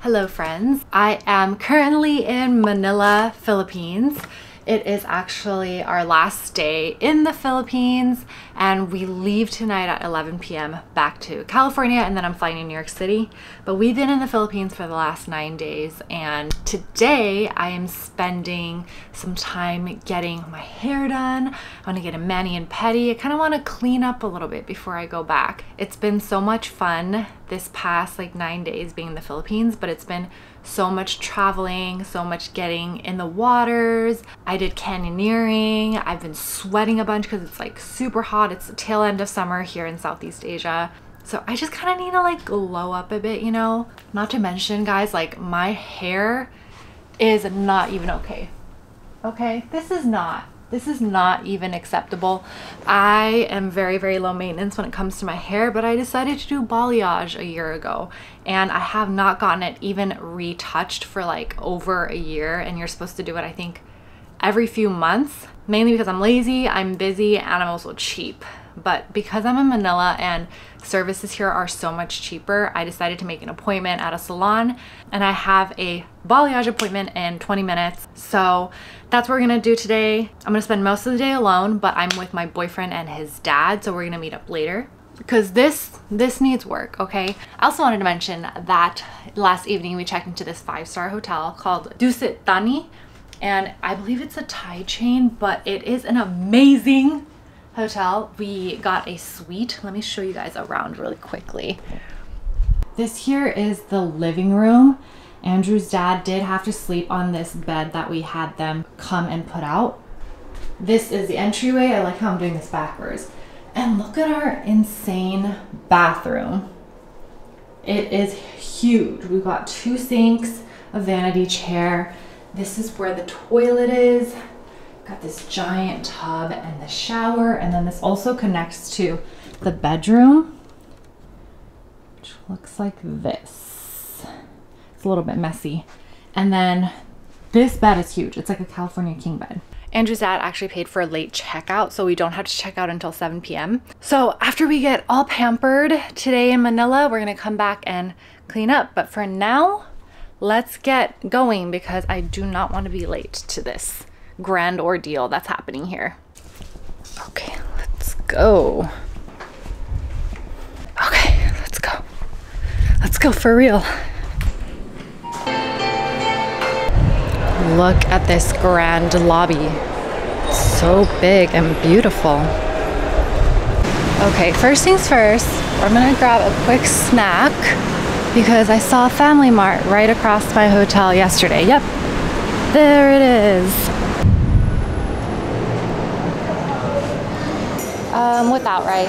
Hello friends, I am currently in Manila, Philippines. It is actually our last day in the Philippines and we leave tonight at 11 p.m. back to California and then I'm flying to New York City. But we've been in the Philippines for the last 9 days and today I am spending some time getting my hair done. I want to get a mani and pedi. I kind of want to clean up a little bit before I go back. It's been so much fun this past 9 days being in the Philippines, but it's been so much traveling, so much getting in the waters. I did canyoneering. I've been sweating a bunch because it's super hot. It's the tail end of summer here in Southeast Asia. So I just kind of need to glow up a bit, you know? Not to mention, guys, my hair is not even okay. Okay, this is not even acceptable. I am very, very low maintenance when it comes to my hair, but I decided to do balayage a year ago and I have not gotten it even retouched for over a year, and you're supposed to do it, I think, every few months, mainly because I'm lazy, I'm busy, and I'm also cheap. But because I'm in Manila and services here are so much cheaper, I decided to make an appointment at a salon and I have a balayage appointment in 20 minutes. So that's what we're gonna do today. I'm gonna spend most of the day alone, but I'm with my boyfriend and his dad, so we're gonna meet up later because this needs work, okay? I also wanted to mention that last evening we checked into this 5-star hotel called Dusit Thani, and I believe it's a Thai chain, but it is an amazing hotel. We got a suite. Let me show you guys around really quickly. This here is the living room. Andrew's dad did have to sleep on this bed that we had them come and put out. This is the entryway. I like how I'm doing this backwards. And look at our insane bathroom. It is huge. We've got 2 sinks, a vanity chair. This is where the toilet is. Got this giant tub and the shower, and then this also connects to the bedroom, which looks like this. It's a little bit messy. And then this bed is huge. It's like a California king bed. Andrew's dad actually paid for a late checkout, so we don't have to check out until 7 p.m. So after we get all pampered today in Manila, we're gonna come back and clean up. But for now, let's get going because I do not want to be late to this grand ordeal that's happening here. Okay, let's go. Okay, let's go. Let's go for real. Look at this grand lobby. It's so big and beautiful. Okay, first things first, I'm gonna grab a quick snack because I saw a Family Mart right across my hotel yesterday. Yep, there it is. Without rice.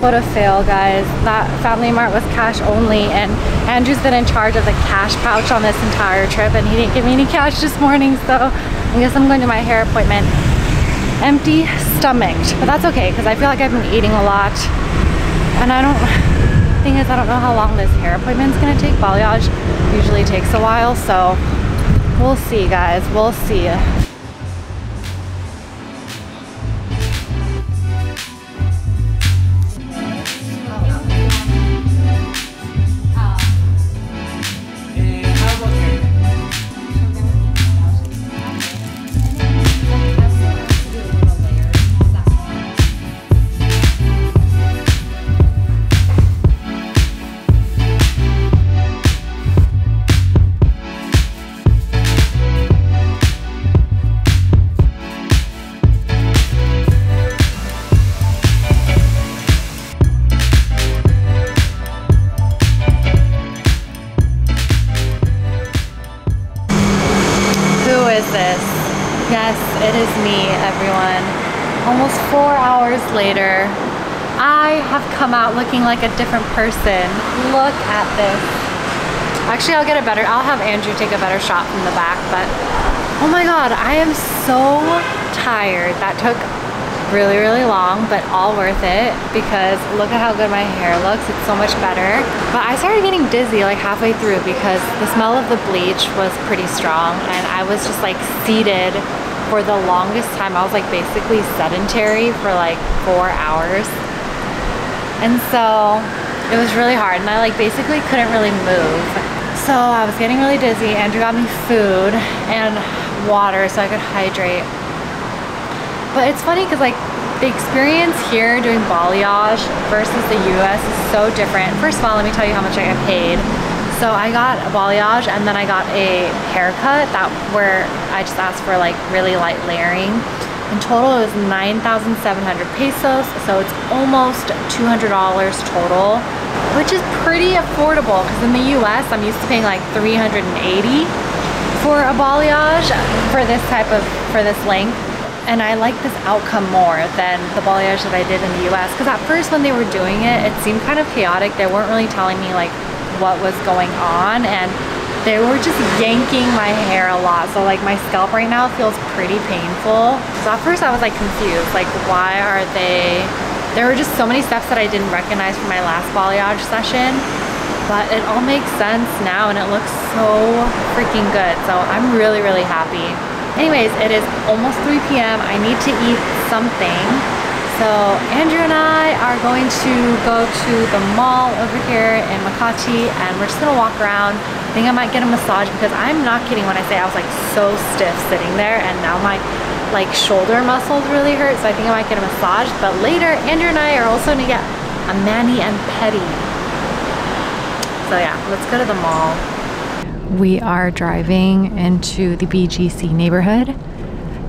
What a fail, guys. That Family Mart was cash only, and Andrew's been in charge of the cash pouch on this entire trip, and he didn't give me any cash this morning, so I guess I'm going to my hair appointment empty stomached. But that's okay, because I feel like I've been eating a lot, and thing is, I don't know how long this hair appointment's gonna take. Balayage usually takes a while, so we'll see, guys. We'll see. Yes, it is me, everyone. Almost 4 hours later, I have come out looking like a different person. Look at this. Actually, I'll have Andrew take a better shot from the back, but oh my God, I am so tired. That took really, really long, but all worth it because look at how good my hair looks. It's so much better. But I started getting dizzy halfway through because the smell of the bleach was pretty strong and I was just seated for the longest time. I was basically sedentary for 4 hours. And so it was really hard and I basically couldn't really move. So I was getting really dizzy. Andrew got me food and water so I could hydrate. But it's funny because like the experience here doing balayage versus the US is so different. First of all, let me tell you how much I got paid. So I got a balayage and then I got a haircut where I just asked for like really light layering. In total it was 9,700 pesos, so it's almost $200 total, which is pretty affordable because in the US I'm used to paying like $380 for a balayage for this length. And I like this outcome more than the balayage that I did in the US, because at first when they were doing it, it seemed kind of chaotic. They weren't really telling me like what was going on, and they were just yanking my hair a lot. So like my scalp right now feels pretty painful. So at first I was like confused, like why are there were just so many steps that I didn't recognize from my last balayage session, but it all makes sense now and it looks so freaking good. So I'm really, really happy. Anyways, it is almost 3 p.m. I need to eat something. So Andrew and I are going to go to the mall over here in Makati, and we're just gonna walk around. I think I might get a massage because I'm not kidding when I say I was like so stiff sitting there, and now my like shoulder muscles really hurt, so I think I might get a massage. But later, Andrew and I are also gonna get a mani and pedi. So yeah, let's go to the mall. We are driving into the BGC neighborhood,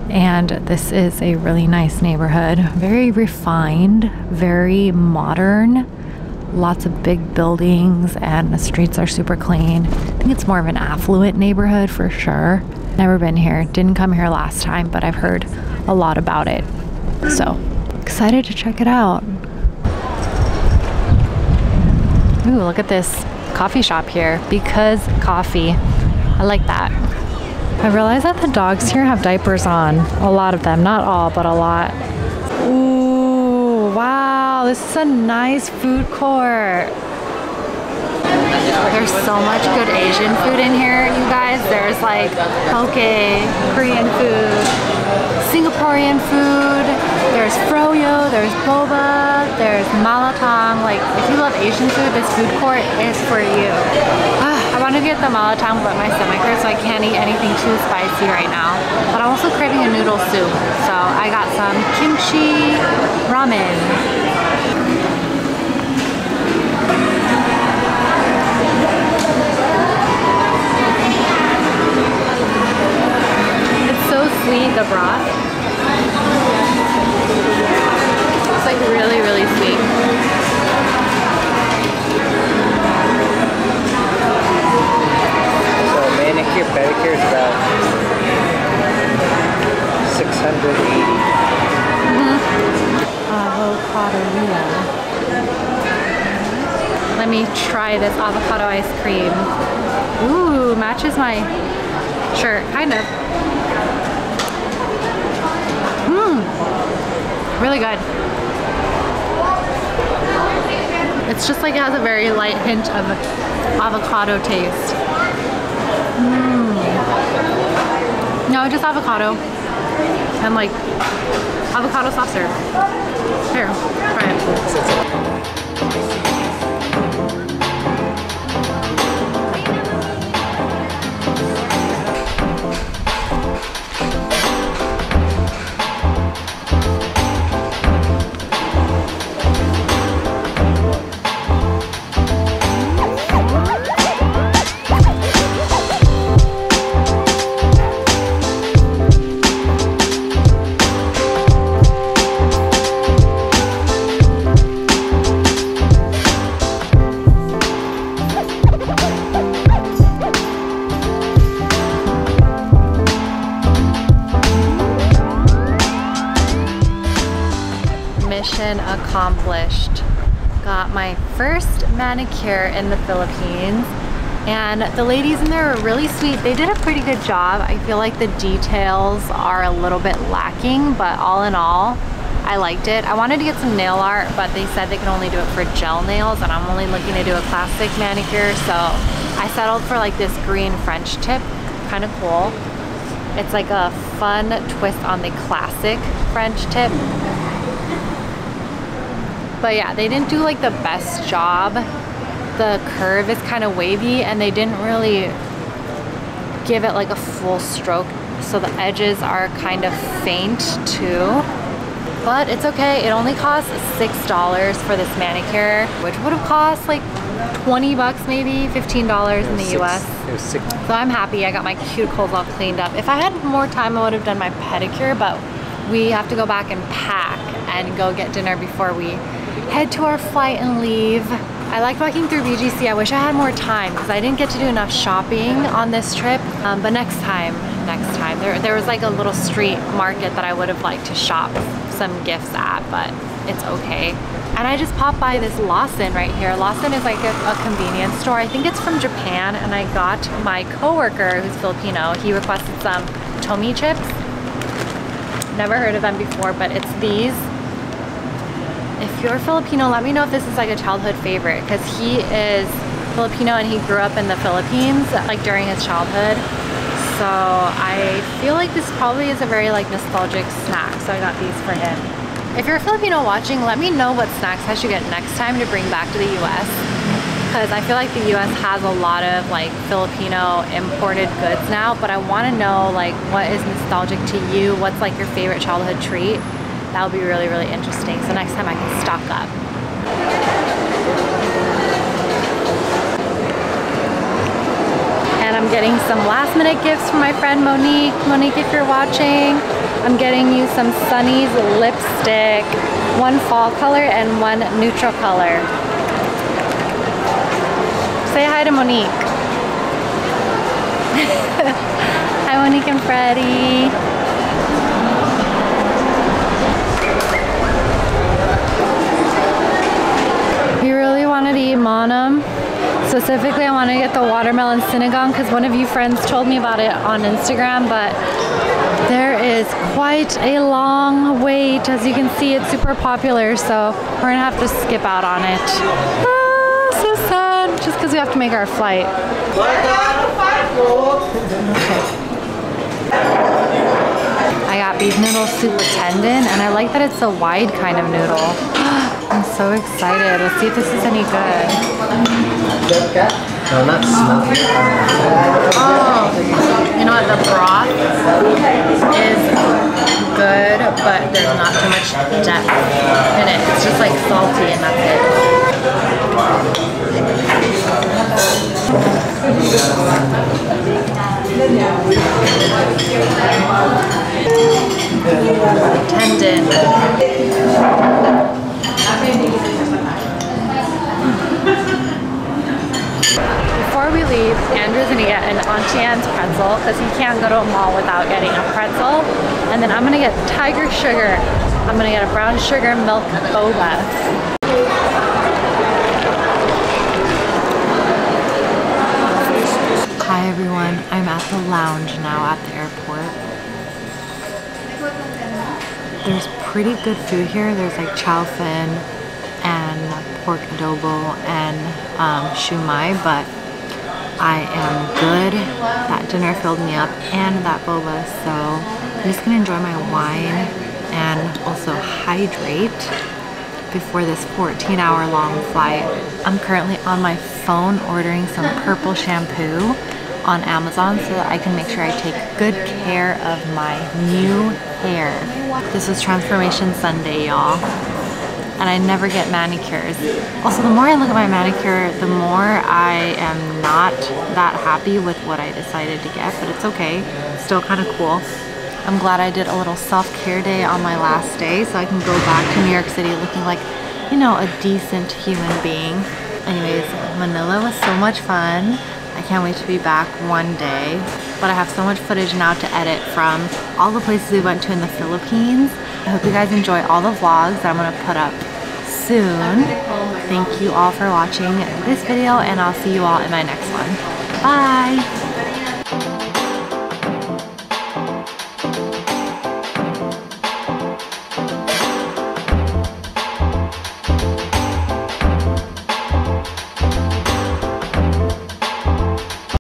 and this is a really nice neighborhood. Very refined, very modern, lots of big buildings, and the streets are super clean. I think it's more of an affluent neighborhood for sure. Never been here, didn't come here last time, but I've heard a lot about it. So excited to check it out. Ooh, look at this coffee shop here, Because Coffee. I like that. I realize that the dogs here have diapers on. A lot of them, not all, but a lot. Ooh, wow, this is a nice food court. There's so much good Asian food in here, you guys. There's like poke, Korean food, Singaporean food, there's froyo, there's boba, there's malatang. Like, if you love Asian food, this food court is for you. I want to get the malatang, but my stomach hurts, so I can't eat anything too spicy right now. But I'm also craving a noodle soup, so I got some kimchi ramen. Sweet, the broth. It's like really, really sweet. So manicure, pedicure is about 680. Avocado. Let me try this avocado ice cream. Ooh, matches my shirt, kind of. Really good. It's just like it has a very light hint of avocado taste. No, just avocado and like avocado soft serve. Here, try it. Mission accomplished. Got my first manicure in the Philippines, and the ladies in there are really sweet. They did a pretty good job. I feel like the details are a little bit lacking, but all in all, I liked it. I wanted to get some nail art, but they said they could only do it for gel nails, and I'm only looking to do a classic manicure, so I settled for like this green French tip. Kind of cool. It's like a fun twist on the classic French tip. But yeah, they didn't do like the best job. the curve is kind of wavy and they didn't really give it like a full stroke, so the edges are kind of faint too. But it's okay, it only costs $6 for this manicure, which would have cost like 20 bucks maybe, $15 in the US. It was $6. So I'm happy I got my cuticles all cleaned up. If I had more time, I would have done my pedicure, but we have to go back and pack and go get dinner before we head to our flight and leave. I like walking through BGC. I wish I had more time because I didn't get to do enough shopping on this trip. But next time. There was like a little street market that I would have liked to shop some gifts at, but it's okay. And I just popped by this Lawson right here. Lawson is like a convenience store. I think it's from Japan, and I got my coworker who's Filipino. He requested some Tomi chips. Never heard of them before, but it's these. If you're Filipino, let me know if this is like a childhood favorite, because he is Filipino and he grew up in the Philippines like during his childhood. So I feel like this probably is a very like nostalgic snack, so I got these for him. If you're a Filipino watching, let me know what snacks I should get next time to bring back to the US, because I feel like the US has a lot of like Filipino imported goods now, but I want to know like what is nostalgic to you, what's like your favorite childhood treat. That would be really, really interesting, so next time I can stock up. And I'm getting some last minute gifts from my friend Monique. Monique, if you're watching, I'm getting you some Sunny's lipstick, one fall color and one neutral color. Say hi to Monique. Hi Monique and Freddie. We really wanted to eat Monum. Specifically, I wanted to get the watermelon sinigang because one of you friends told me about it on Instagram, but there is quite a long wait. As you can see, it's super popular, so we're gonna have to skip out on it. Ah, so sad, just because we have to make our flight. I got beef noodle soup with tendon, and I like that it's a wide kind of noodle. I'm so excited. Let's see if this is any good. No, not smell. Oh, you know what? The broth is good, but there's not too much depth in it. It's just like salty and that's it. Tendon. Before we leave, Andrew's gonna get an Auntie Anne's pretzel because he can't go to a mall without getting a pretzel. And then I'm gonna get Tiger Sugar. I'm gonna get a brown sugar milk boba. Hi everyone, I'm at the lounge now at the airport. There's pretty good food here. There's like chow fin and pork adobo and shumai, but I am good. That dinner filled me up and that boba, so I'm just gonna enjoy my wine and also hydrate before this 14-hour long flight. I'm currently on my phone ordering some purple shampoo on Amazon so that I can make sure I take good care of my new hair. This was Transformation Sunday, y'all. And I never get manicures. Also, the more I look at my manicure, the more I am not that happy with what I decided to get, but it's okay. It's still kind of cool. I'm glad I did a little self-care day on my last day so I can go back to New York City looking like, you know, a decent human being. Anyways, Manila was so much fun. I can't wait to be back one day. But I have so much footage now to edit from all the places we went to in the Philippines. I hope you guys enjoy all the vlogs that I'm gonna put up soon. Thank you all for watching this video, and I'll see you all in my next one. Bye!